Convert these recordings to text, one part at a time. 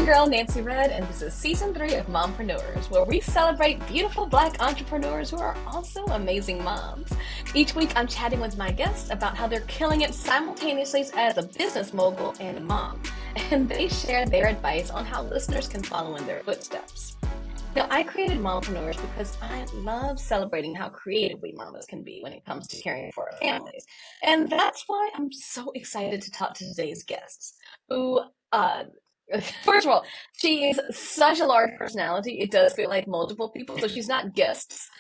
your girl, Nancy Red, and this is Season 3 of Mompreneurs, where we celebrate beautiful Black entrepreneurs who are also amazing moms. Each week, I'm chatting with my guests about how they're killing it simultaneously as a business mogul and a mom, and they share their advice on how listeners can follow in their footsteps. Now, I created Mompreneurs because I love celebrating how creative we mamas can be when it comes to caring for our families. And that's why I'm so excited to talk to today's guests, who, first of all, she is such a large personality. It does feel like multiple people, so she's not guests.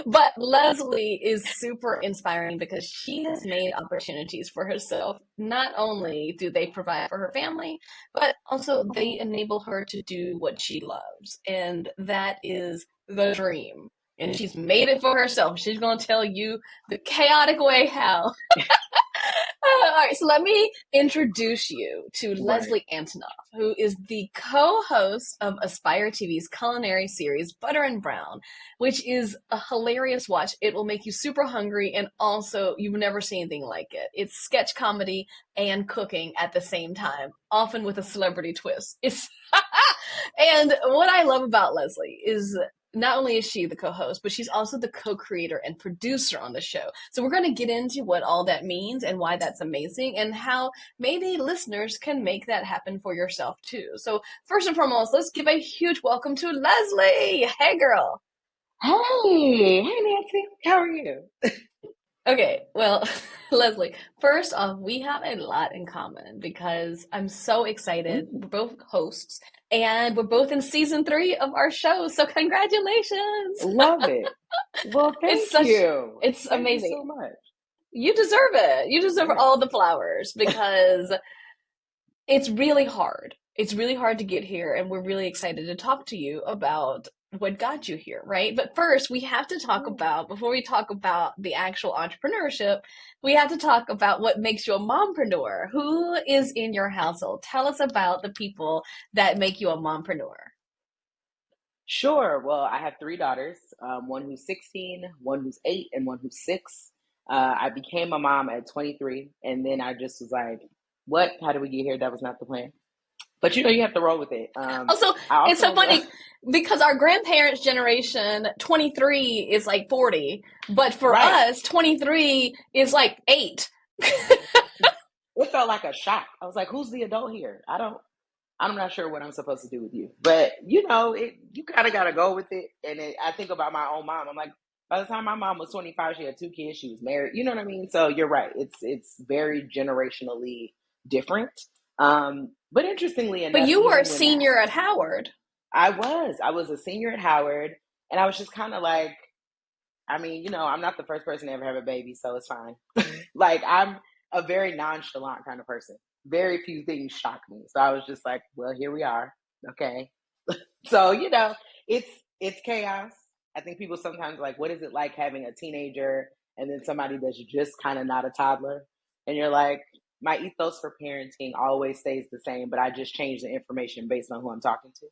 But Leslie is super inspiring because she has made opportunities for herself. Not only do they provide for her family, but also they enable her to do what she loves. And that is the dream. And she's made it for herself. She's going to tell you the chaotic way how. All right, so let me introduce you to Leslie Atonoff, who is the co-host of Aspire TV's culinary series, Butter and Brown, which is a hilarious watch. It will make you super hungry, and also you've never seen anything like it. It's sketch comedy and cooking at the same time, often with a celebrity twist. And what I love about Leslie is not only is she the co-host, but she's also the co-creator and producer on the show. So we're going to get into what all that means and why that's amazing and how maybe listeners can make that happen for yourself too. So first and foremost, let's give a huge welcome to Leslie. Hey, girl. Hey Nancy, how are you? Okay, well, Leslie, first off, we have a lot in common because I'm so excited. We're both hosts and we're both in season 3 of our show. So congratulations. Love it. Well, thank you. It's Thank amazing. you so much. You deserve it. You deserve all the flowers because it's really hard. It's really hard to get here, and we're really excited to talk to you about what got you here, right? But first, we have to talk about, before we talk about the actual entrepreneurship, we have to talk about what makes you a mompreneur. Who is in your household? Tell us about the people that make you a mompreneur. Sure. Well, I have 3 daughters, one who's 16, one who's 8, and one who's 6. I became a mom at 23, and then I just was like, what? How did we get here? That was not the plan. But you have to roll with it. Also, it's so funny because our grandparents' generation, 23 is like 40, but for us, 23 is like 8. It felt like a shock. I was like, who's the adult here? I'm not sure what I'm supposed to do with you. But, you kind of got to go with it. And I think about my own mom. I'm like, by the time my mom was 25, she had 2 kids. She was married. You know what I mean? So you're right. It's very generationally different. But interestingly enough, but you were a senior at Howard. I was a senior at Howard, and I was just kind of like, I mean, I'm not the first person to ever have a baby, so it's fine. Like, I'm a very nonchalant kind of person. Very few things shock me. So I was just like, well, here we are. Okay. So, it's chaos. I think people sometimes like, what is it like having a teenager and then somebody that's just kind of not a toddler? And you're like, my ethos for parenting always stays the same, but I just change the information based on who I'm talking to.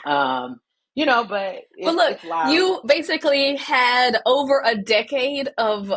But it's loud. You basically had over a decade of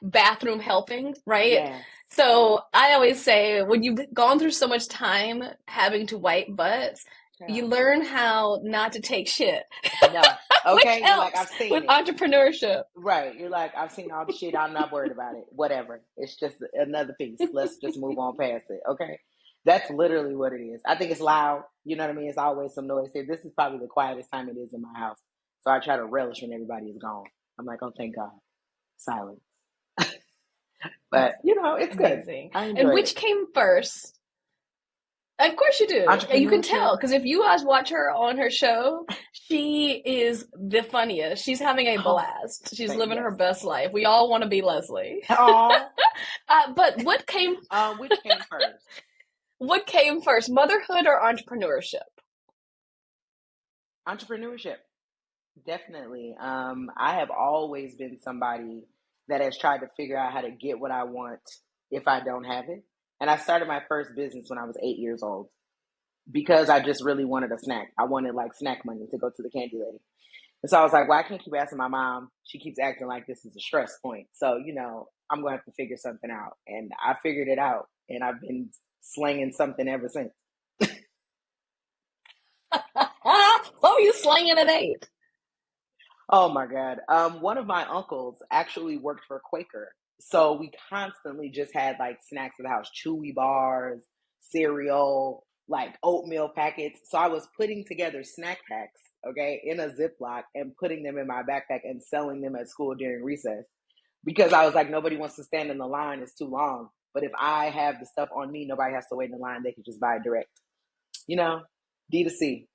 bathroom helping, right? Yeah. So I always say when you've gone through so much time having to wipe butts, you learn how not to take shit. No. Okay. You're like, I've seen with entrepreneurship. Right. You're like, I've seen all the shit. I'm not worried about it. Whatever. It's just another piece. Let's just move on past it. Okay. That's literally what it is. I think it's loud. You know what I mean? It's always some noise here. This is probably the quietest time it is in my house. So I try to relish when everybody is gone. I'm like, oh, thank God. Silence. But, it's amazing. Good. And which came first? Of course you do. You can tell because if you guys watch her on her show, she is the funniest. She's having a blast. She's living her best life. We all want to be Leslie. But what came? Which came first? What came first, motherhood or entrepreneurship? Entrepreneurship, definitely. I have always been somebody that has tried to figure out how to get what I want if I don't have it. And I started my first business when I was 8 years old because I just really wanted a snack. I wanted like snack money to go to the candy lady. And so I was like, well, I can't keep asking my mom. She keeps acting like this is a stress point. So, I'm going to have to figure something out. And I figured it out. And I've been slinging something ever since. What were you slanging at 8? Oh my God. One of my uncles actually worked for Quaker. So we constantly just had like snacks at the house, chewy bars, cereal, like oatmeal packets. So I was putting together snack packs, okay, in a Ziploc and putting them in my backpack and selling them at school during recess because I was like, nobody wants to stand in the line. It's too long. But if I have the stuff on me, nobody has to wait in the line. They can just buy it direct. You know, D2C,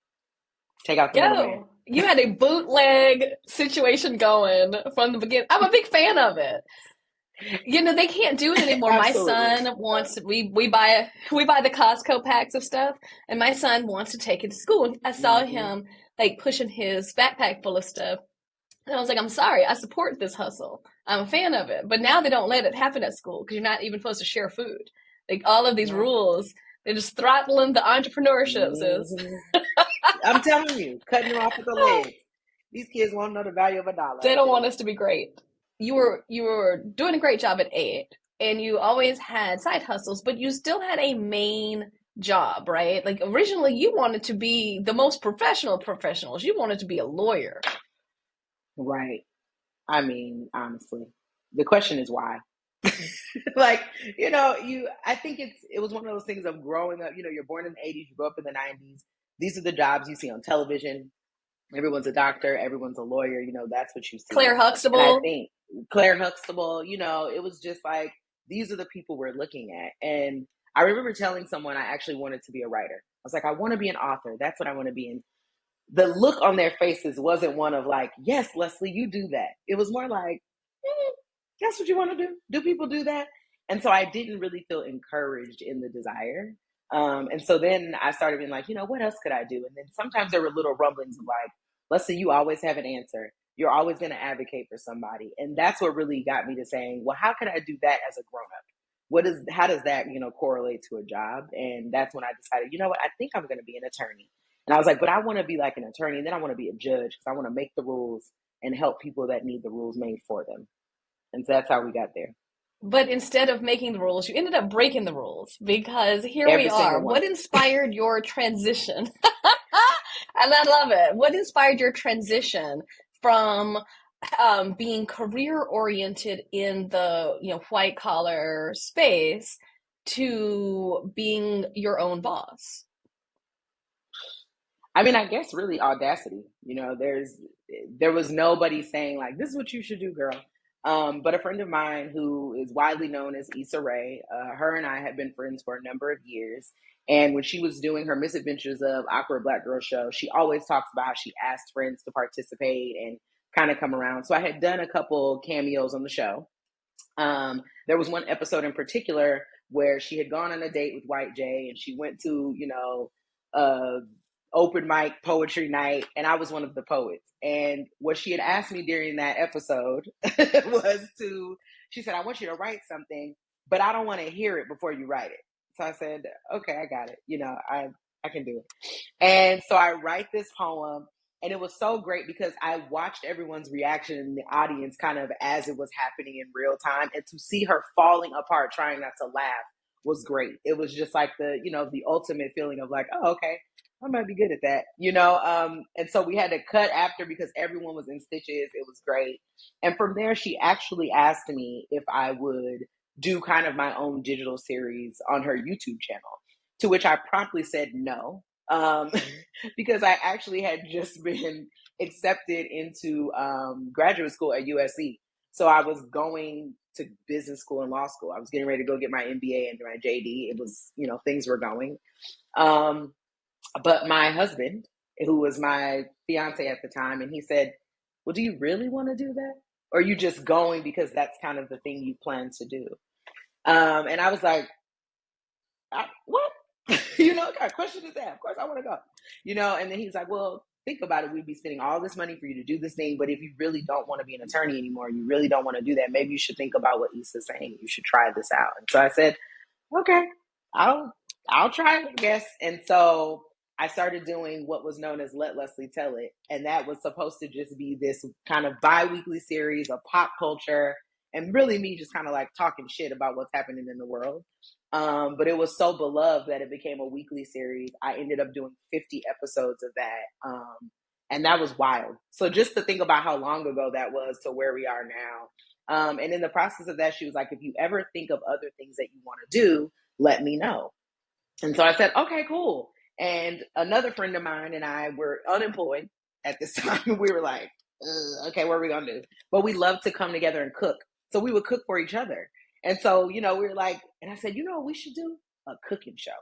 take out the middleman. Yo, you had a bootleg situation going from the beginning. I'm a big fan of it. You know, they can't do it anymore. My Absolutely. son wants we buy the Costco packs of stuff, and my son wants to take it to school. And I saw Hmm. him like pushing his backpack full of stuff. And I was like, I'm sorry, I support this hustle. I'm a fan of it. But now they don't let it happen at school because you're not even supposed to share food. Like all of these Right. rules, they're just throttling the entrepreneurship, sis. Hmm. I'm telling you, cutting them off with the legs. These kids won't know the value of a dollar, They I don't tell want you. us to be great. You were doing a great job at 8, and you always had side hustles, but you still had a main job, right? Like originally you wanted to be the most professional of professionals. You wanted to be a lawyer. Right. I mean, honestly, the question is why. Like, I think it was one of those things of growing up, you're born in the 80s, you grow up in the 90s. These are the jobs you see on television. Everyone's a doctor, everyone's a lawyer, that's what you see. Claire And I Huxtable. think Claire Huxtable, it was just like, these are the people we're looking at. And I remember telling someone I actually wanted to be a writer. I was like, I want to be an author. That's what I want to be. And the look on their faces wasn't one of like, yes, Leslie, you do that. It was more like, that's what you want to do? Do people do that? And so I didn't really feel encouraged in the desire. And so then I started being like, what else could I do? And then sometimes there were little rumblings of like, let's say you always have an answer. You're always going to advocate for somebody. And that's what really got me to saying, well, how could I do that as a grown up? How does that, correlate to a job? And that's when I decided, what, I think I'm going to be an attorney. And I was like, but I want to be like an attorney. And then I want to be a judge because I want to make the rules and help people that need the rules made for them. And so that's how we got there. But instead of making the rules, you ended up breaking the rules because here we Every are. single one. What inspired your transition? And I love it. What inspired your transition from being career oriented in the white collar space to being your own boss? I mean, I guess really audacity. There was nobody saying like, this is what you should do, girl. But a friend of mine who is widely known as Issa Rae, her and I have been friends for a number of years. And when she was doing her Misadventures of Awkward Black Girl show, she always talks about how she asked friends to participate and kind of come around. So I had done a couple cameos on the show. There was one episode in particular where she had gone on a date with White Jay and she went to, uh, open mic poetry night, and I was one of the poets. And what she had asked me during that episode was she said, I want you to write something, but I don't want to hear it before you write it. So I said, okay, I got it. I can do it. And so I write this poem, and it was so great because I watched everyone's reaction in the audience kind of as it was happening in real time. And to see her falling apart, trying not to laugh was great. It was just like the ultimate feeling of like, oh, okay, I might be good at that. And so we had to cut after because everyone was in stitches. It was great. And from there, she actually asked me if I would do kind of my own digital series on her YouTube channel, to which I promptly said no. Um, because I actually had just been accepted into graduate school at USC. So I was going to business school and law school. I was getting ready to go get my MBA and my JD. It was, things were going. Um, but my husband, who was my fiance at the time, and he said, well, do you really want to do that? Or are you just going because that's kind of the thing you plan to do? And I was like, what? What kind of question is that? Of course I want to go. And then he's like, well, think about it. We'd be spending all this money for you to do this thing. But if you really don't want to be an attorney anymore, you really don't want to do that, maybe you should think about what Issa's saying. You should try this out. And so I said, okay, I'll try it, I guess. And so I started doing what was known as Let Leslie Tell It. And that was supposed to just be this kind of bi-weekly series of pop culture and really me just kind of like talking shit about what's happening in the world. But it was so beloved that it became a weekly series. I ended up doing 50 episodes of that. And that was wild. So just to think about how long ago that was to where we are now. And in the process of that, she was like, if you ever think of other things that you want to do, let me know. And so I said, okay, cool. And another friend of mine and I were unemployed at this time. We were like, okay, what are we going to do? But we love to come together and cook. So we would cook for each other. And so, we were like, and I said, what we should do? A cooking show.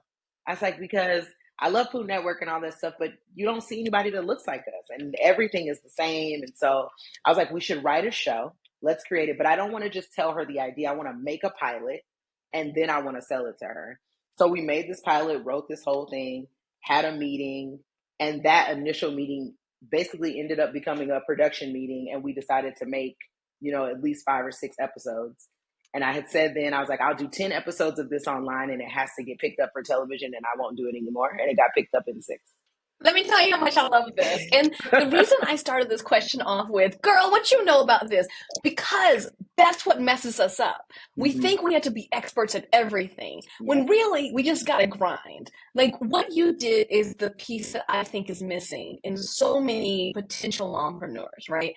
I was like, because I love Food Network and all that stuff, but you don't see anybody that looks like us and everything is the same. And so I was like, we should write a show. Let's create it. But I don't want to just tell her the idea. I want to make a pilot and then I want to sell it to her. So we made this pilot, wrote this whole thing, had a meeting, and that initial meeting basically ended up becoming a production meeting. And we decided to make, at least 5 or 6 episodes. And I had said then, I was like, I'll do 10 episodes of this online and it has to get picked up for television and I won't do it anymore. And it got picked up in 6. Let me tell you how much I love this. And the reason I started this question off with, girl, what you know about this? Because that's what messes us up. We think we have to be experts at everything, when really we just got to grind. Like what you did is the piece that I think is missing in so many potential mompreneurs, right?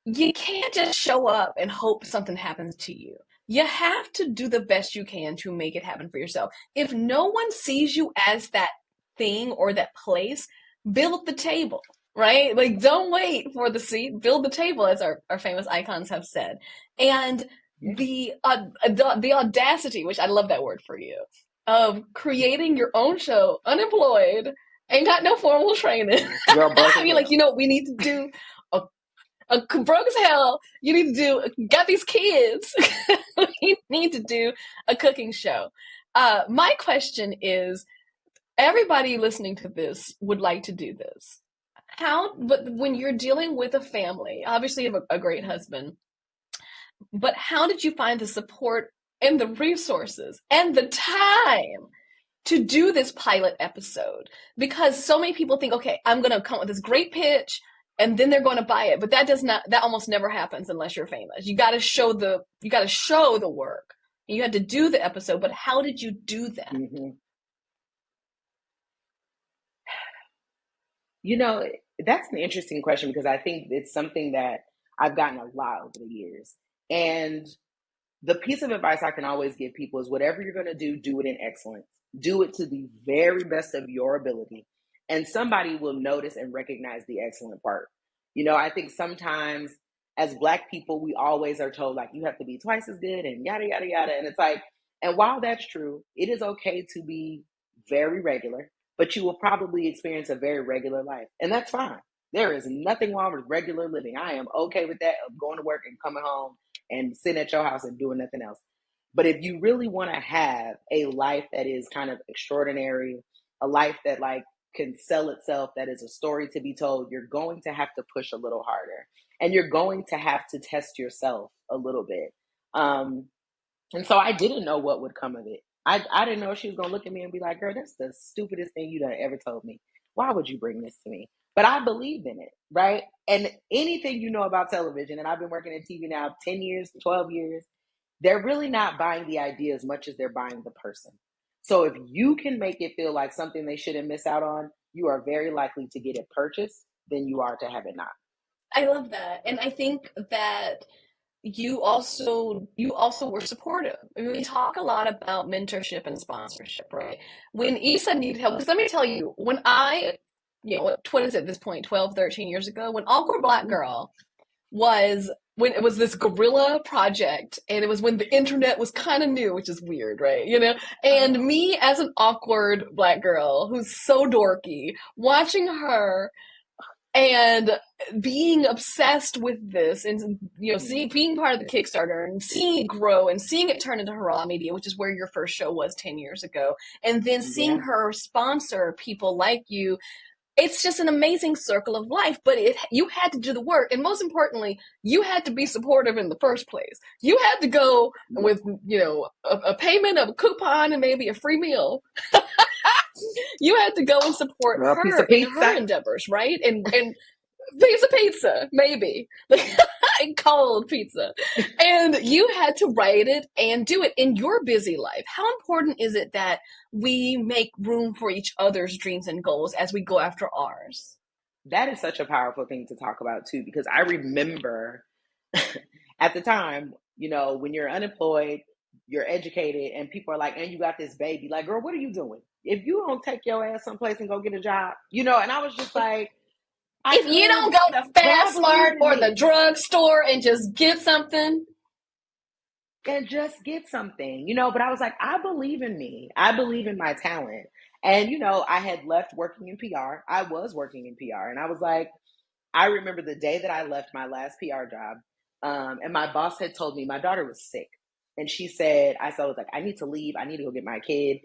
You can't just show up and hope something happens to you. You have to do the best you can to make it happen for yourself. If no one sees you as that thing or that place, build the table, right? Like don't wait for the seat, build the table, as our famous icons have said. And the audacity, which I love that word for you, of creating your own show, unemployed, ain't got no formal training. I mean, like, we need to do broke as hell. You need to do, got these kids. We need to do a cooking show. My question is, everybody listening to this would like to do this. But when you're dealing with a family, obviously you have a great husband, but how did you find the support and the resources and the time to do this pilot episode? Because so many people think, okay, I'm going to come with this great pitch and then they're going to buy it. But that almost never happens unless you're famous. You got to show the work. You had to do the episode, but how did you do that? That's an interesting question because I think it's something that I've gotten a lot over the years. And the piece of advice I can always give people is whatever you're going to do it in excellence. Do it to the very best of your ability. And somebody will notice and recognize the excellent part. I think sometimes as Black people, we always are told like, you have to be twice as good and yada, yada, yada. And it's like, and while that's true, it is okay to be very regular, but you will probably experience a very regular life. And that's fine. There is nothing wrong with regular living. I am okay with that, of going to work and coming home and sitting at your house and doing nothing else. But if you really want to have a life that is kind of extraordinary, a life that like can sell itself, that is a story to be told, you're going to have to push a little harder. And you're going to have to test yourself a little bit. And so I didn't know what would come of it. I didn't know she was going to look at me and be like, girl, that's the stupidest thing you done ever told me. Why would you bring this to me? But I believed in it, right? And anything you know about television, and I've been working in TV now 10 years, 12 years, they're really not buying the idea as much as they're buying the person. So if you can make it feel like something they shouldn't miss out on, you are very likely to get it purchased than you are to have it not. I love that. And I think that you also were supportive. I mean, we talk a lot about mentorship and sponsorship, right? When Issa needed help, because let me tell you, when I, what is it at this point, 12, 13 years ago, when Awkward Black Girl when it was this guerrilla project, and it was when the internet was kind of new, which is weird, right? And me as an awkward Black girl who's so dorky, watching her and being obsessed with this and, being part of the Kickstarter and seeing it grow and seeing it turn into Hurrah Media, which is where your first show was 10 years ago. And then seeing her sponsor people like you, it's just an amazing circle of life, but you had to do the work. And most importantly, you had to be supportive in the first place. You had to go with, a payment of a coupon and maybe a free meal. You had to go and support her in her endeavors, right? And piece of pizza, maybe. like cold pizza. And you had to write it and do it in your busy life. How important is it that we make room for each other's dreams and goals as we go after ours? That is such a powerful thing to talk about too, because I remember at the time, when you're unemployed, you're educated, and people are like, and you got this baby. Like, girl, what are you doing? If you don't take your ass someplace and go get a job, and I was just like, I If you don't could, go to but I Fast believe Mart in or the it. drugstore and just get something, And just get something, but I was like, I believe in me. I believe in my talent. And, I had left working in PR. I was working in PR. And I was like, I remember the day that I left my last PR job, and my boss had told me my daughter was sick. And she said, I was like, I need to leave. I need to go get my kid.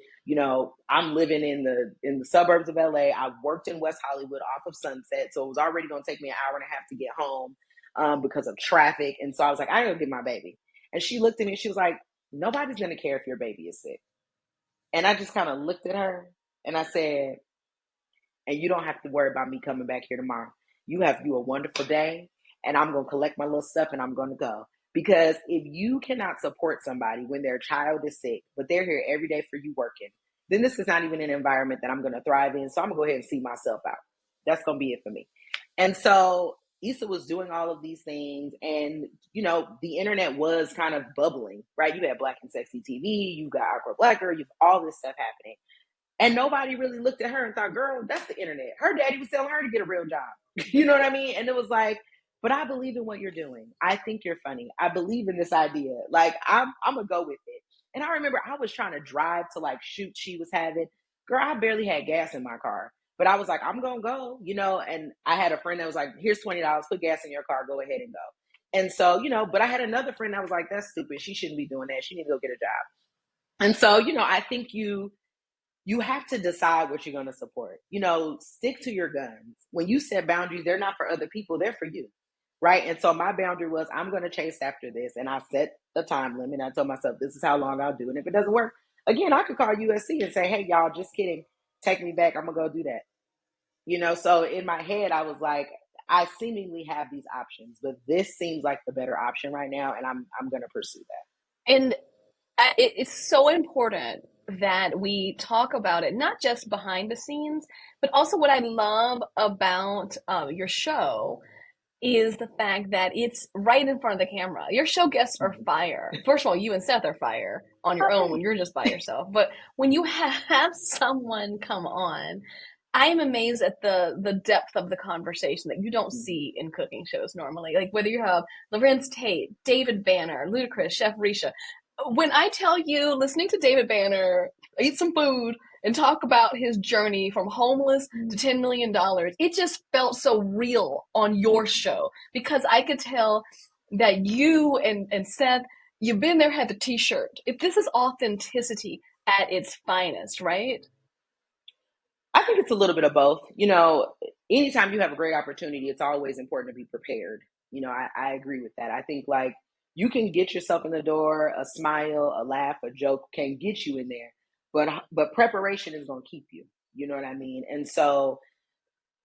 I'm living in the suburbs of LA. I worked in West Hollywood off of Sunset. So it was already going to take me an hour and a half to get home because of traffic. And so I was like, I gotta get my baby. And she looked at me and she was like, nobody's going to care if your baby is sick. And I just kind of looked at her and I said, and you don't have to worry about me coming back here tomorrow. You a wonderful day, and I'm going to collect my little stuff and I'm going to go. Because if you cannot support somebody when their child is sick, but they're here every day for you working, then this is not even an environment that I'm going to thrive in. So I'm going to go ahead and see myself out. That's going to be it for me. And so Issa was doing all of these things, and the internet was kind of bubbling, right? You had Black and Sexy TV, you got Awkward Black Girl, you have all this stuff happening. And nobody really looked at her and thought, girl, that's the internet. Her daddy was telling her to get a real job. You know what I mean? And it was like, but I believe in what you're doing. I think you're funny. I believe in this idea. Like, I'm going to go with it. And I remember I was trying to drive to like shoot she was having. Girl, I barely had gas in my car. But I was like, I'm going to go, and I had a friend that was like, here's $20, put gas in your car, go ahead and go. And so, but I had another friend that was like, that's stupid. She shouldn't be doing that. She need to go get a job. And so, I think you have to decide what you're going to support. Stick to your guns. When you set boundaries, they're not for other people, they're for you. Right. And so my boundary was, I'm going to chase after this. And I set a time limit. I told myself, this is how long I'll do it. And if it doesn't work, again, I could call USC and say, hey, y'all, just kidding. Take me back. I'm going to go do that. So in my head, I was like, I seemingly have these options, but this seems like the better option right now. And I'm going to pursue that. And it's so important that we talk about it, not just behind the scenes, but also what I love about your show is the fact that it's right in front of the camera. Your show guests are fire. First of all, you and Seth are fire on your own when you're just by yourself. But when you have someone come on, I am amazed at the depth of the conversation that you don't see in cooking shows normally. Like whether you have Lorenz Tate, David Banner, Ludacris, Chef Risha. When I tell you, listening to David Banner eat some food and talk about his journey from homeless to $10 million, it just felt so real on your show because I could tell that you and Seth, you've been there, had the t-shirt. If this is authenticity at its finest, right? I think it's a little bit of both. Anytime you have a great opportunity, it's always important to be prepared. I agree with that. I think like you can get yourself in the door, a smile, a laugh, a joke can get you in there, but preparation is going to keep you. You know what I mean? And so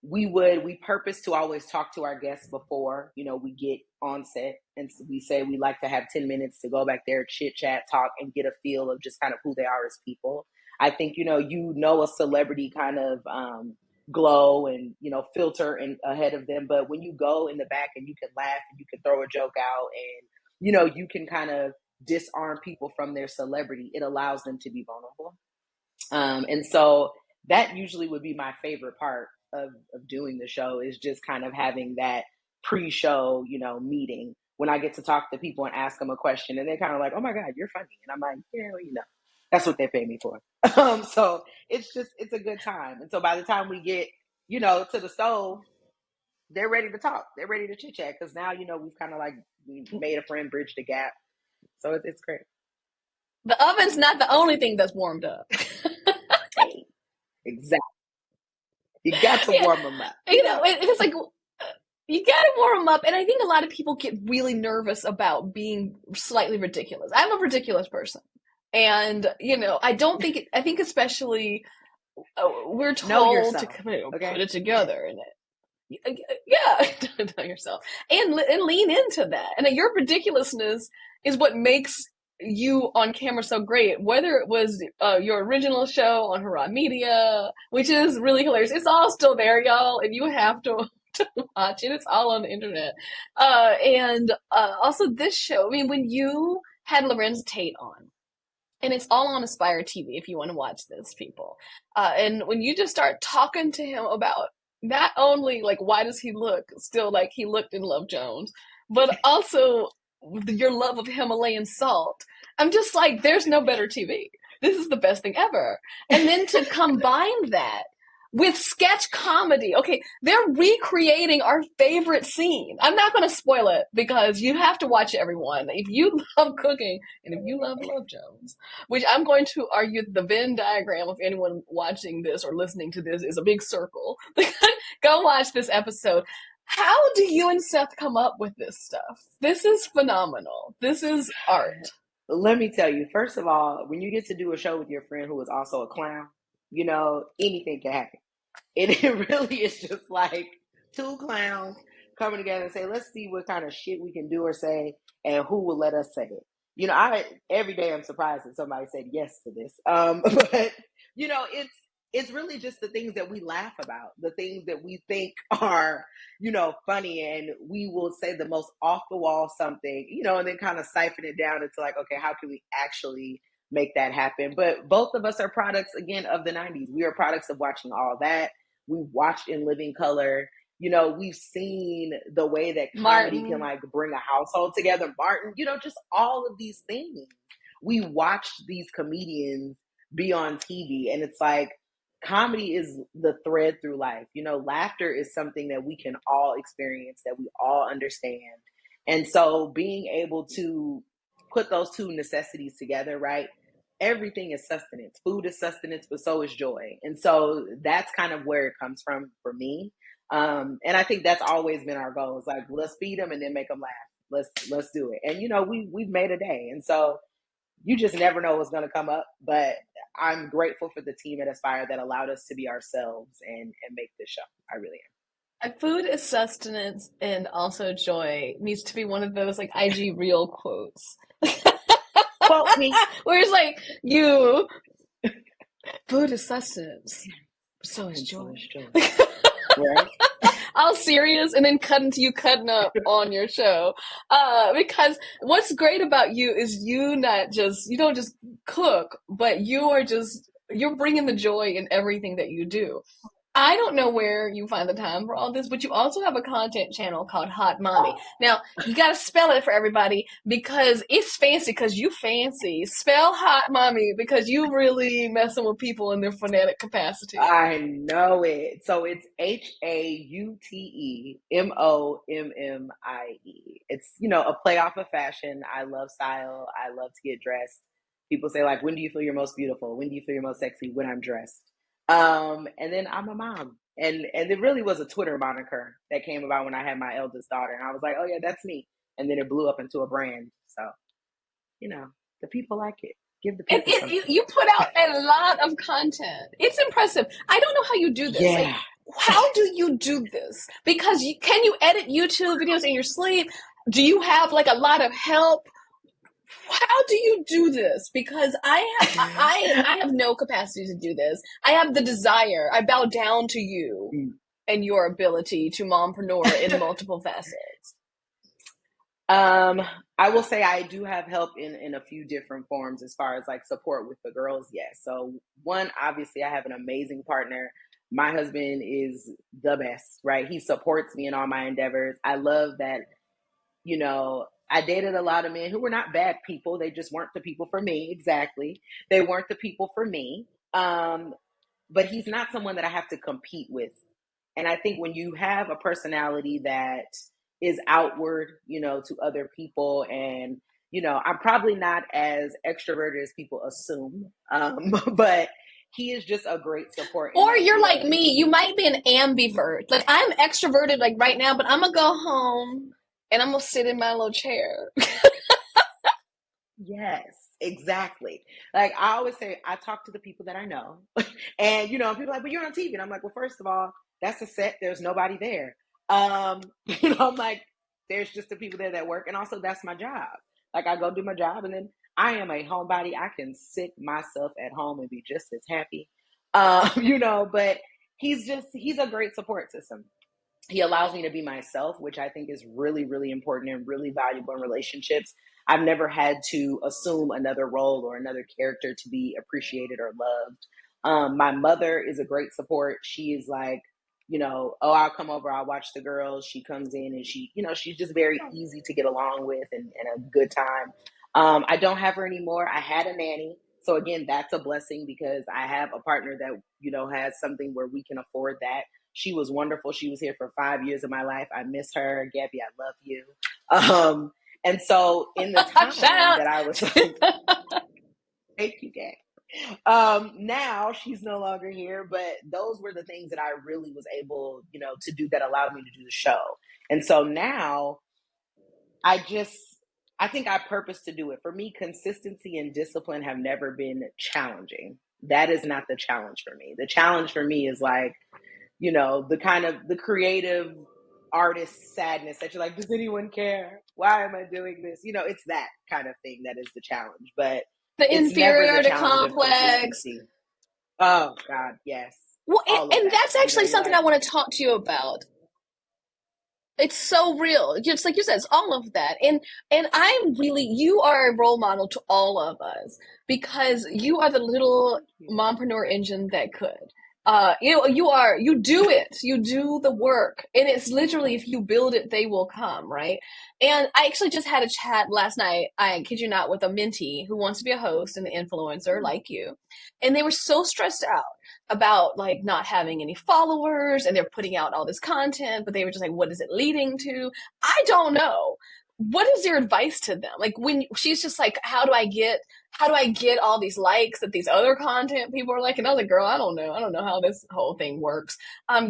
we purpose to always talk to our guests before, we get on set, and we say we like to have 10 minutes to go back there, chit chat, talk, and get a feel of just kind of who they are as people. I think, a celebrity kind of glow and, filter ahead of them. But when you go in the back and you can laugh and you can throw a joke out and, you can kind of disarm people from their celebrity, it allows them to be vulnerable. And so that usually would be my favorite part of doing the show is just kind of having that pre-show, meeting when I get to talk to people and ask them a question and they're kind of like, oh my God, you're funny. And I'm like, yeah, well, that's what they pay me for. So it's a good time. And so by the time we get, to the stove, they're ready to talk. They're ready to chit chat. Cause now, we've kind of like we made a friend bridge the gap. So it's great. The oven's not the only thing that's warmed up. Exactly. You got to warm them up. It's like you got to warm them up. And I think a lot of people get really nervous about being slightly ridiculous. I'm a ridiculous person. And, I think especially we're told to put it together in it. Yeah, don't know yourself, and lean into that. And your ridiculousness is what makes you on camera so great. Whether it was your original show on Hurrah Media, which is really hilarious, it's all still there, y'all, and you have to watch it. It's all on the internet. And also this show. I mean, when you had Lorenz Tate on, and it's all on Aspire TV if you want to watch this, people. And when you just start talking to him about not only like why does he look still like he looked in Love Jones, but also your love of Himalayan salt, I'm just like, there's no better TV. This is the best thing ever. And then to combine that with sketch comedy. Okay, they're recreating our favorite scene. I'm not going to spoil it because you have to watch it, everyone. If you love cooking and if you love Love Jones, which I'm going to argue the Venn diagram of anyone watching this or listening to this is a big circle. Go watch this episode. How do you and Seth come up with this stuff? This is phenomenal. This is art. Let me tell you, first of all, when you get to do a show with your friend who is also a clown, anything can happen. It really is just like two clowns coming together and say, let's see what kind of shit we can do or say and who will let us say it. I every day I'm surprised that somebody said yes to this. But it's really just the things that we laugh about, the things that we think are, funny, and we will say the most off the wall something, and then kind of siphon it down into like, okay, how can we actually make that happen? But both of us are products, again, of the 90s. We are products of watching all that. We watched in living color. We've seen the way that comedy Martin can like bring a household together. Martin, just all of these things. We watched these comedians be on TV, and it's like, comedy is the thread through life. Laughter is something that we can all experience, that we all understand. And so being able to put those two necessities together, right? Everything is sustenance. Food is sustenance, but so is joy. And so that's kind of where it comes from for me. And I think that's always been our goal. It's like, let's feed them and then make them laugh. Let's do it. And we've made a day. And so you just never know what's going to come up. But I'm grateful for the team at Aspire that allowed us to be ourselves and make this show. I really am. Food is sustenance and also joy needs to be one of those like IG real quotes. Quote me. Where it's like, food is sustenance, so is joy. Right? All serious, and then cutting to you cutting up on your show. Because what's great about you is you don't just cook, but you're bringing the joy in everything that you do. I don't know where you find the time for all this, but you also have a content channel called Hautemommie. Now, you got to spell it for everybody because it's fancy because you fancy. Spell Hautemommie because you really messing with people in their phonetic capacity. I know it. So it's Hautemommie. It's, a play off of fashion. I love style. I love to get dressed. People say, like, when do you feel your most beautiful? When do you feel your most sexy? When I'm dressed. And then I'm a mom, and it really was a Twitter moniker that came about when I had my eldest daughter, and I was like, oh yeah, that's me. And then it blew up into a brand. So, the people like it. Give the people something. You put out a lot of content. It's impressive. I don't know how you do this. Yeah. Like, how do you do this? Because can you edit YouTube videos in your sleep? Do you have like a lot of help? How do you do this? Because I have no capacity to do this. I have the desire. I bow down to you and your ability to mompreneur in multiple facets. I will say I do have help in a few different forms as far as like support with the girls. Yes. So one, obviously I have an amazing partner. My husband is the best, right? He supports me in all my endeavors. I love that, I dated a lot of men who were not bad people. They just weren't the people for me. Exactly. They weren't the people for me. But he's not someone that I have to compete with. And I think when you have a personality that is outward, to other people, and, I'm probably not as extroverted as people assume, but he is just a great support. Or you're like me. You might be an ambivert. Like, I'm extroverted like right now, but I'm going to go home and I'm going to sit in my little chair. Yes, exactly. Like I always say, I talk to the people that I know. And, people are like, but you're on TV. And I'm like, well, first of all, that's a set. There's nobody there. I'm like, there's just the people there that work. And also that's my job. Like I go do my job and then I am a homebody. I can sit myself at home and be just as happy. But he's a great support system. He allows me to be myself, which I think is really, really important and really valuable in relationships. I've never had to assume another role or another character to be appreciated or loved. My mother is a great support. She is like, oh, I'll come over, I'll watch the girls. She comes in and she's just very easy to get along with and a good time. I don't have her anymore. I had a nanny. So again, that's a blessing because I have a partner that, has something where we can afford that. She was wonderful. She was here for 5 years of my life. I miss her. Gabby, I love you. And so in the Shout time out. that I was thank you, Gabby. Now she's no longer here, but those were the things that I really was able, to do that allowed me to do the show. And so now I think I purpose to do it. For me, consistency and discipline have never been challenging. That is not the challenge for me. The challenge for me is like, the kind of the creative artist sadness that you're like, does anyone care? Why am I doing this? It's that kind of thing that is the challenge, but The it's never the inferiority challenge of complex. consistency. Oh God, yes. Well, All of and that. that's actually You're something like, I want to talk to you about. It's so real. Just like you said, it's all of that. And you are a role model to all of us because you are the little thank you. mompreneur engine that could. You do it. You do the work. And it's literally, if you build it, they will come, right? And I actually just had a chat last night, I kid you not, with a mentee who wants to be a host and an influencer like you. And they were so stressed out about like not having any followers and they're putting out all this content, but they were just like, what is it leading to? I don't know. What is your advice to them? Like when she's just like, how do I get all these likes that these other content people are like? And I was like, girl, I don't know. I don't know how this whole thing works.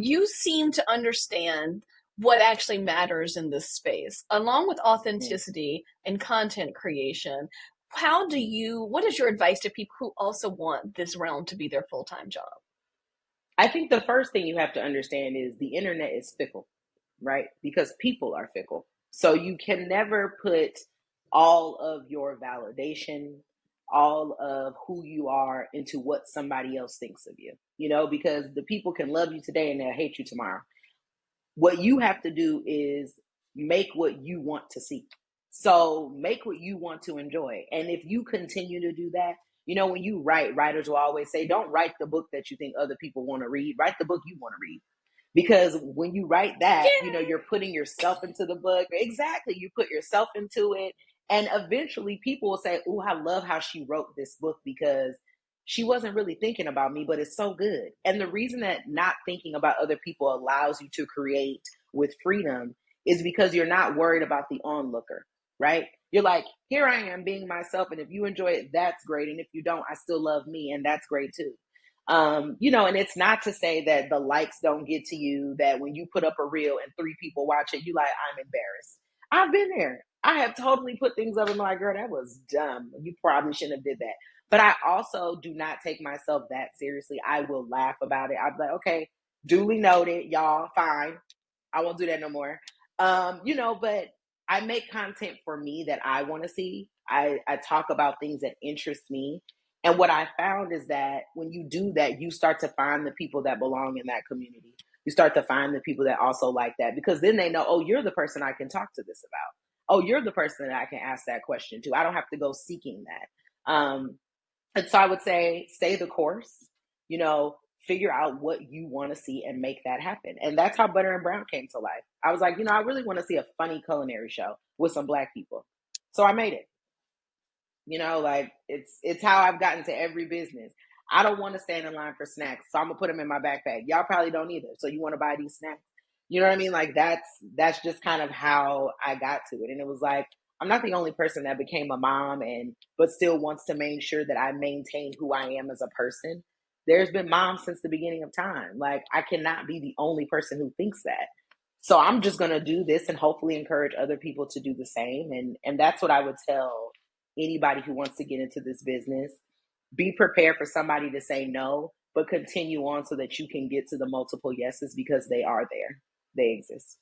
You seem to understand what actually matters in this space, along with authenticity and content creation. What is your advice to people who also want this realm to be their full-time job? I think the first thing you have to understand is the internet is fickle, right? Because people are fickle. So you can never put all of your validation, all of who you are into what somebody else thinks of you, because the people can love you today and they'll hate you tomorrow. What you have to do is make what you want to see. So make what you want to enjoy. And if you continue to do that, when you write, writers will always say, don't write the book that you think other people want to read. Write the book you want to read. Because when you write that, Yeah. you're putting yourself into the book. Exactly. You put yourself into it. And eventually people will say, oh, I love how she wrote this book because she wasn't really thinking about me, but it's so good. And the reason that not thinking about other people allows you to create with freedom is because you're not worried about the onlooker, right? You're like, here I am being myself. And if you enjoy it, that's great. And if you don't, I still love me. And that's great too. And it's not to say that the likes don't get to you, that when you put up a reel and 3 people watch it, you like, I'm embarrassed. I've been there. I have totally put things up and I'm like, girl, that was dumb. You probably shouldn't have did that. But I also do not take myself that seriously. I will laugh about it. I'm like, okay, duly noted, y'all, fine. I won't do that no more. But I make content for me that I want to see. I talk about things that interest me. And what I found is that when you do that, you start to find the people that belong in that community. You start to find the people that also like that because then they know, oh, you're the person I can talk to this about. Oh, you're the person that I can ask that question to. I don't have to go seeking that. And so I would say, stay the course, figure out what you want to see and make that happen. And that's how Butter and Brown came to life. I was like, I really want to see a funny culinary show with some Black people. So I made it. Like it's how I've gotten to every business. I don't want to stand in line for snacks, so I'm gonna put them in my backpack. Y'all probably don't either. So you want to buy these snacks? You know what I mean? Like that's just kind of how I got to it. And it was like, I'm not the only person that became a mom but still wants to make sure that I maintain who I am as a person. There's been moms since the beginning of time. Like I cannot be the only person who thinks that. So I'm just gonna do this and hopefully encourage other people to do the same. And that's what I would tell anybody who wants to get into this business. Be prepared for somebody to say no, but continue on so that you can get to the multiple yeses because they are there. They exist.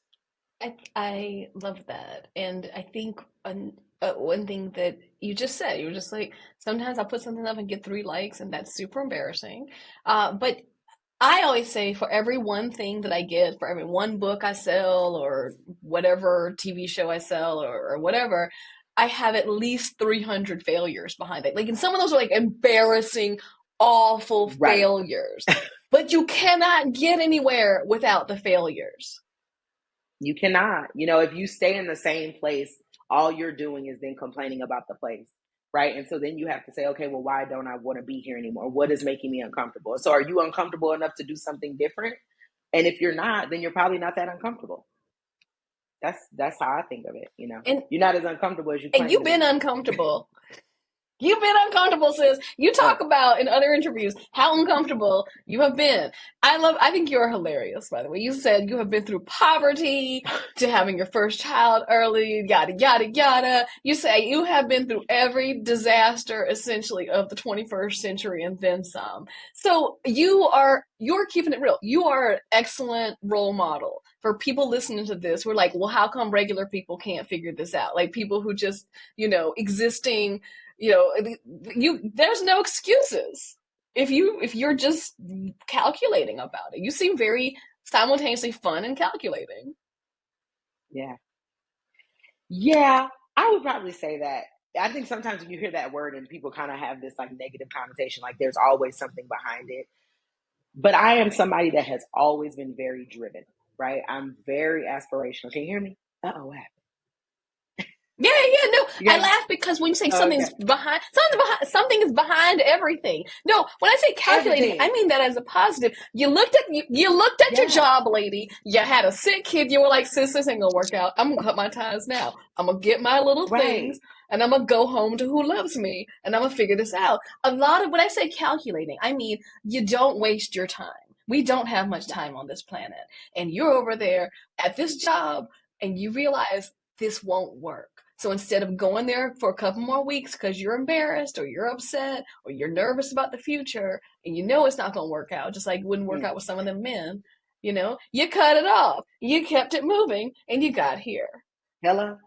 I love that. And I think one thing that you just said, you were just like, sometimes I'll put something up and get 3 likes, and that's super embarrassing. But I always say for every one thing that I get, for every one book I sell or whatever TV show I sell or whatever, I have at least 300 failures behind it. Like, and some of those are like embarrassing, awful Right. failures. But you cannot get anywhere without the failures. You cannot. If you stay in the same place, all you're doing is then complaining about the place. Right. And so then you have to say, okay, well, why don't I want to be here anymore? What is making me uncomfortable? So are you uncomfortable enough to do something different? And if you're not, then you're probably not that uncomfortable. That's how I think of it. And You're not as uncomfortable as you and claim you've to been be. uncomfortable. You've been uncomfortable, sis. You talk Oh, about in other interviews how uncomfortable you have been. I think you're hilarious, by the way. You said you have been through poverty to having your first child early, yada, yada, yada. You say you have been through every disaster, essentially, of the 21st century and then some. So you're keeping it real. You are an excellent role model for people listening to this. We're like, well, how come regular people can't figure this out? Like people who just, existing, there's no excuses if you're just calculating about it. You seem very simultaneously fun and calculating. yeah. Yeah, I would probably say that. I think sometimes when you hear that word and people kind of have this like negative connotation, like there's always something behind it. But I am somebody that has always been very driven, right? I'm very aspirational. Can you hear me? Uh-oh, what happened? Yeah, yeah, no. You I got me? laugh because when you say Okay. something is behind everything. No, when I say calculating, I Everything. mean that as a positive. You looked at your Yeah. job, lady. You had a sick kid. You were like, sis, this ain't gonna work out. I'm gonna cut my ties now. I'm gonna get my little things Right. and I'm gonna go home to who loves me and I'm gonna figure this out. A lot of when I say calculating, I mean you don't waste your time. We don't have much No. time on this planet. And you're over there at this job and you realize this won't work. So instead of going there for a couple more weeks because you're embarrassed or you're upset or you're nervous about the future and you know it's not going to work out, just like it wouldn't work Mm. out with some of them men, you cut it off. You kept it moving and you got here. Hello?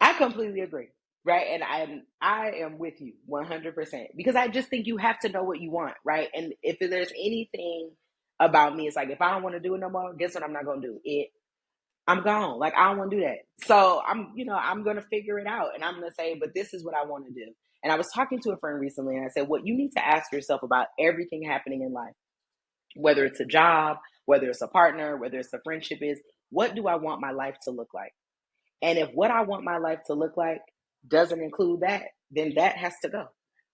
I completely agree. Right. And I am with you 100% because I just think you have to know what you want. Right. And if there's anything about me, it's like, if I don't want to do it no more, guess what? I'm not going to do it. I'm gone. Like, I don't want to do that. So I'm going to figure it out and I'm going to say, but this is what I want to do. And I was talking to a friend recently and I said, what you need to ask yourself about everything happening in life, whether it's a job, whether it's a partner, whether it's a friendship, is what do I want my life to look like? And if what I want my life to look like doesn't include that, then that has to go.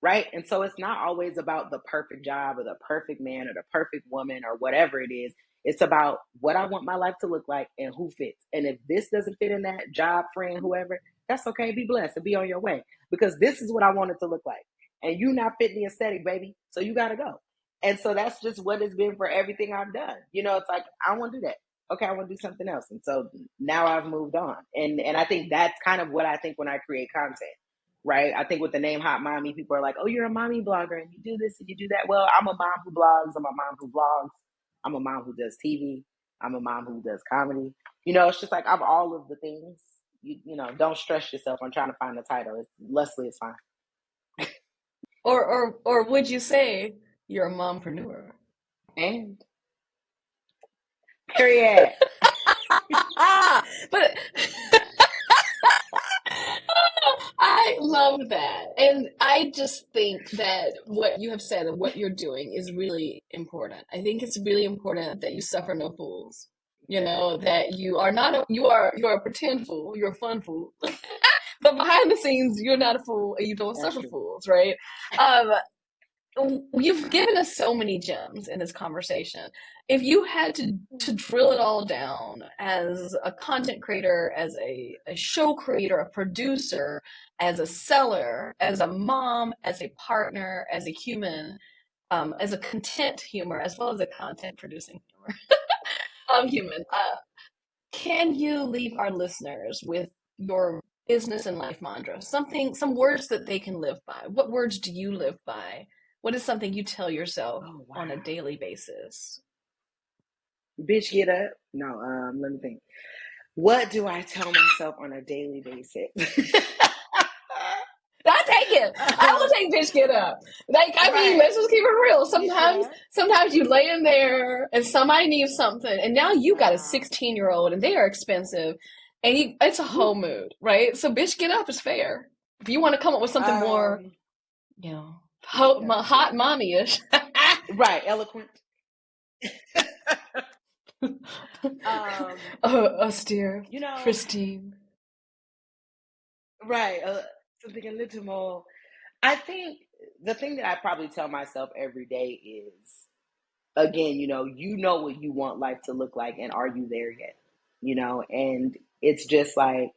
Right. And so it's not always about the perfect job or the perfect man or the perfect woman or whatever it is. It's about what I want my life to look like and who fits. And if this doesn't fit in that job, friend, whoever, that's okay. Be blessed and be on your way because this is what I want it to look like. And you not fit the aesthetic, baby. So you got to go. And so that's just what it's been for everything I've done. It's like, I don't want to do that. Okay, I want to do something else. And so now I've moved on. And I think that's kind of what I think when I create content, right? I think with the name Hautemommie, people are like, oh, you're a mommy blogger and you do this and you do that. Well, I'm a mom who blogs. I'm a mom who vlogs. I'm a mom who does TV. I'm a mom who does comedy. It's just like I'm all of the things. Don't stress yourself on trying to find the title. Leslie is fine. Or would you say you're a mompreneur? And period. But I love that. And I just think that what you have said and what you're doing is really important. I think it's really important that you suffer no fools. That you are not you're a pretend fool, you're a fun fool. But behind the scenes, you're not a fool and you don't That's suffer true. fools, right? Um, you've given us so many gems in this conversation. If you had to drill it all down as a content creator, as a show creator, a producer, as a seller, as a mom, as a partner, as a human, as a content humor, as well as a content producing humor, human, can you leave our listeners with your business and life mantra? Some words that they can live by. What words do you live by? What is something you tell yourself Oh, on a wow. daily basis? Bitch, get up. No, let me think. What do I tell myself on a daily basis? I take it. I will take bitch get up. Like, I mean, Right. let's just keep it real. Bitch, get up. Sometimes you lay in there and somebody needs something, and now you got a Wow. 16-year-old and they are expensive, and it's a whole Woo. mood, right? So bitch get up is fair. If you want to come up with something more, Um, yeah, hot mommy-ish. right, eloquent. Um, Austere, you know, pristine. right, something a little more. I think the thing that I probably tell myself every day is, again, you know what you want life to look like, and are you there yet? And it's just like,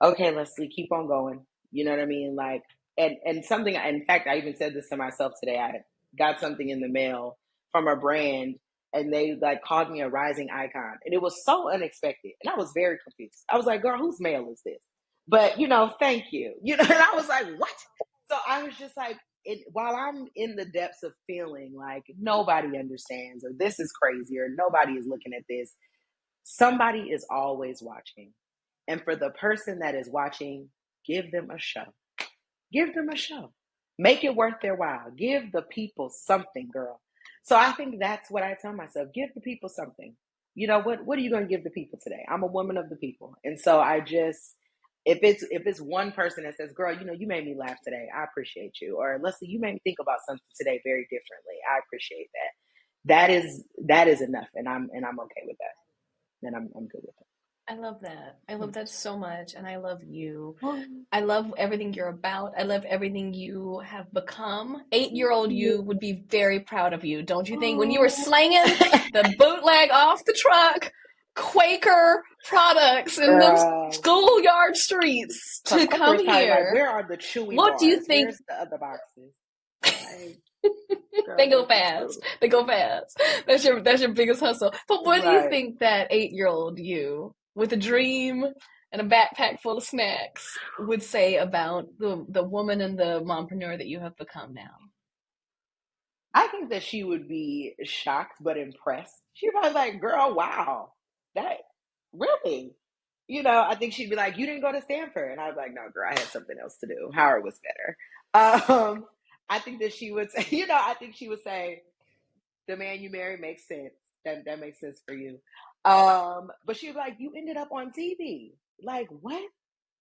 okay, Leslie, keep on going. You know what I mean? Like, and something. In fact, I even said this to myself today. I got something in the mail from a brand, and they like called me a rising icon, and it was so unexpected, and I was very confused. I was like, "Girl, whose mail is this?" But thank you. And I was like, "What?" So I was just like, while I'm in the depths of feeling like nobody understands, or this is crazy, or nobody is looking at this, somebody is always watching. And for the person that is watching, give them a show. Give them a show. Make it worth their while. Give the people something, girl. So I think that's what I tell myself. Give the people something. What are you going to give the people today? I'm a woman of the people. And so I just, if it's one person that says, "Girl, you made me laugh today. I appreciate you." Or, "Leslie, you made me think about something today very differently. I appreciate that." That is enough, and I'm okay with that. And I'm good with I love that. I it. love that so much, and I love you. Hmm. I love everything you're about. I love everything you have become. 8-year-old you would be very proud of you, don't you think? When you were Oh, slanging the bootleg off the truck, Quaker products in them girl. schoolyard streets to come Quaker's probably like, here, "Where are the chewy what do you bars? think? Where's the other boxes?" Like, They girl, go this is fast. cool. They go fast. That's your biggest hustle. But what do you Right. think that 8-year-old you with a dream and a backpack full of snacks would say about the woman and the mompreneur that you have become now? I think that she would be shocked but impressed. She'd probably be like, "Girl, wow, that really." I think she'd be like, "You didn't go to Stanford," and I'd be like, "No, girl, I had something else to do. Howard was better." I think that she would say, I think she would say, "The man you marry makes sense. That makes sense for you." But she'd be like, "You ended up on TV. Like, what?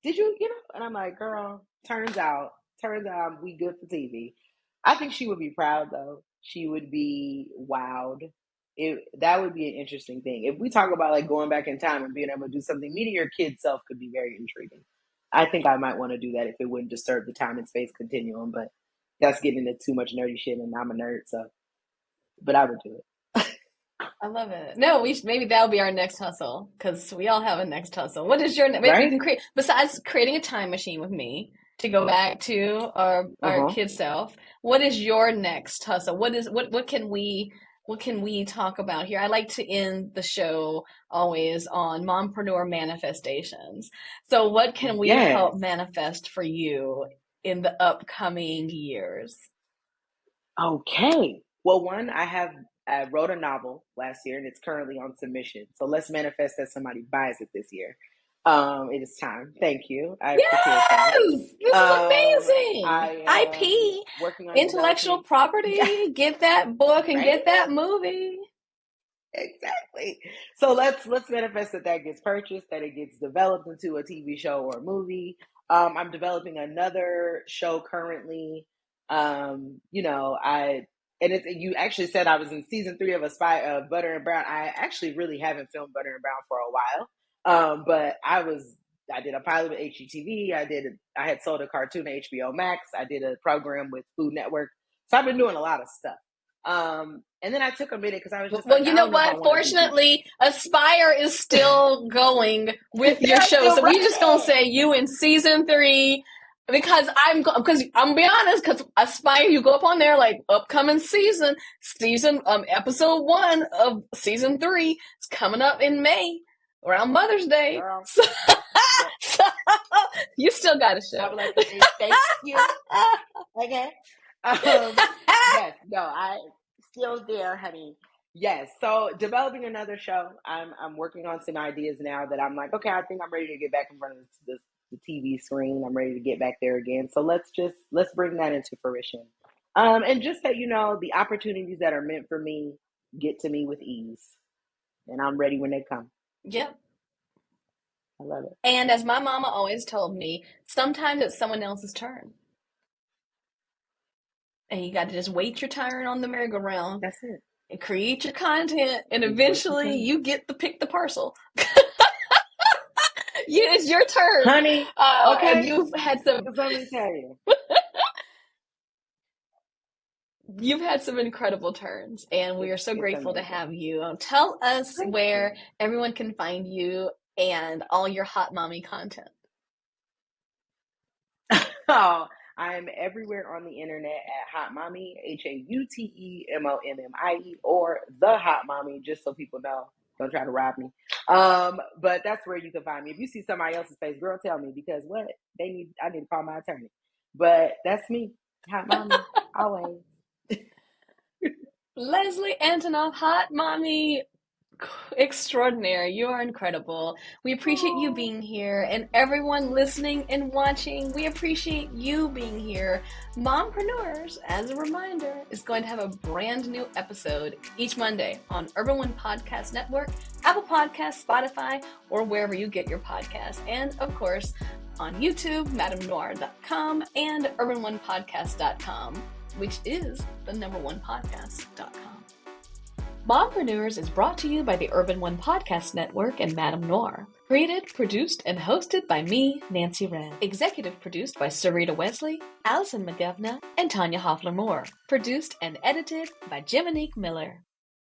Did you, And I'm like, "Girl, turns out we good for TV." I think she would be proud though. She would be wowed. That would be an interesting thing. If we talk about like going back in time and being able to do something, meeting your kid self could be very intriguing. I think I might want to do that if it wouldn't disturb the time and space continuum, but that's getting into too much nerdy shit, and I'm a nerd, so but I would do it. I love it. No, maybe that'll be our next hustle because we all have a next hustle. What is your maybe we Right? can create besides creating a time machine with me to go back to our Uh-huh. kid self? What is your next hustle? What can we talk about here? I like to end the show always on mompreneur manifestations. So what can we help Yes. manifest for you in the upcoming years? Okay. Well, I wrote a novel last year and it's currently on submission. So let's manifest that somebody buys it this year. It is time. Thank you. I prepared that. Yes, this is amazing. I am IP, working on intellectual developing. property, get that book and Right? get that movie. Exactly. So let's manifest that gets purchased, that it gets developed into a TV show or a movie. I'm developing another show currently. I and it's you actually said I was in season 3 of Butter and Brown. I actually really haven't filmed Butter and Brown for a while. But I did a pilot with HGTV. I had sold a cartoon to HBO Max. I did a program with Food Network. So I've been doing a lot of stuff. And then I took a minute because I was just Well, like, you I know don't know if I what? want to do TV. Fortunately, Aspire is still going with your They're show. still So we just gonna running. say you in season 3 because I'm gonna be honest, because Aspire, you go up on there like upcoming episode 1 of season 3 is coming up in May around Mother's Day. Girl, So, that so you still got a I show. would like to say thank you. Okay. Yes, no, I still there, honey. Yes. So developing another show. I'm working on some ideas now that I'm like, okay, I think I'm ready to get back in front of the TV screen. I'm ready to get back there again. So let's bring that into fruition. And just that you know, the opportunities that are meant for me get to me with ease, and I'm ready when they come. Yep. I love it. And as my mama always told me, sometimes it's someone else's turn. And you got to just wait your turn on the merry-go-round That's it. and create your content, and Just wait your eventually turn. you get to pick the parcel. It's your turn. Honey, And okay. you've had some Because let me tell you. you've had some incredible turns, and we are so It's grateful to amazing. have you. Tell us Thank you. where everyone can find you and all your hot mommy content. Oh, I'm everywhere on the internet at Hautemommie, Hautemommie, or the Hot Mommy, just so people know. Don't try to rob me. But that's where you can find me. If you see somebody else's face, girl, tell me because what I need to call my attorney. But that's me, Hot Mommy, always. Leslie Atonoff, hot mommy extraordinaire. You are incredible. We appreciate you Oh, being here, and everyone listening and watching, we appreciate you being here. Mompreneurs, as a reminder, is going to have a brand new episode each Monday on Urban One Podcast Network, Apple Podcasts, Spotify, or wherever you get your podcasts. And of course, on YouTube, MadameNoire.com and UrbanOnePodcast.com, which is the #1podcast.com. Mompreneurs is brought to you by the Urban One Podcast Network and Madame Noire. Created, produced, and hosted by me, Nancy Wren. Executive produced by Sarita Wesley, Allison McGovna, and Tanya Hoffler-Moore. Produced and edited by Jiminique Miller.